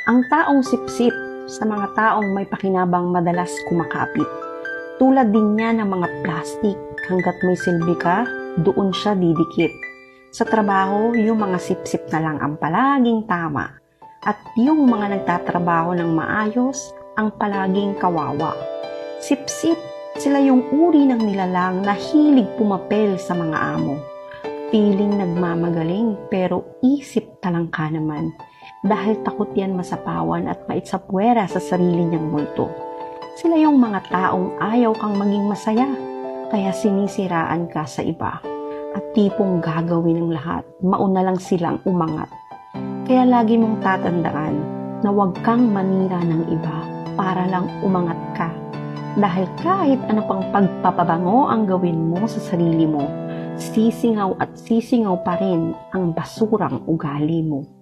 Ang taong sipsip sa mga taong may pakinabang madalas kumakapit. Tulad din niya ng mga plastic, hanggat may silbi ka, doon siya didikit. Sa trabaho, yung mga sipsip na lang ang palaging tama. At yung mga nagtatrabaho ng maayos, ang palaging kawawa. Sipsip, sila yung uri ng nilalang na hilig pumapel sa mga amo. Piling nagmamagaling pero isip talangka naman. Dahil takot yan masapawan at maitsapwera sa sarili niyang multo. Sila yung mga taong ayaw kang maging masaya, kaya sinisiraan ka sa iba. At tipong gagawin ng lahat, mauna lang silang umangat. Kaya lagi mong tatandaan na huwag kang manira ng iba para lang umangat ka. Dahil kahit ano pang pagpapabango ang gawin mo sa sarili mo, sisingaw at sisingaw pa rin ang basurang ugali mo.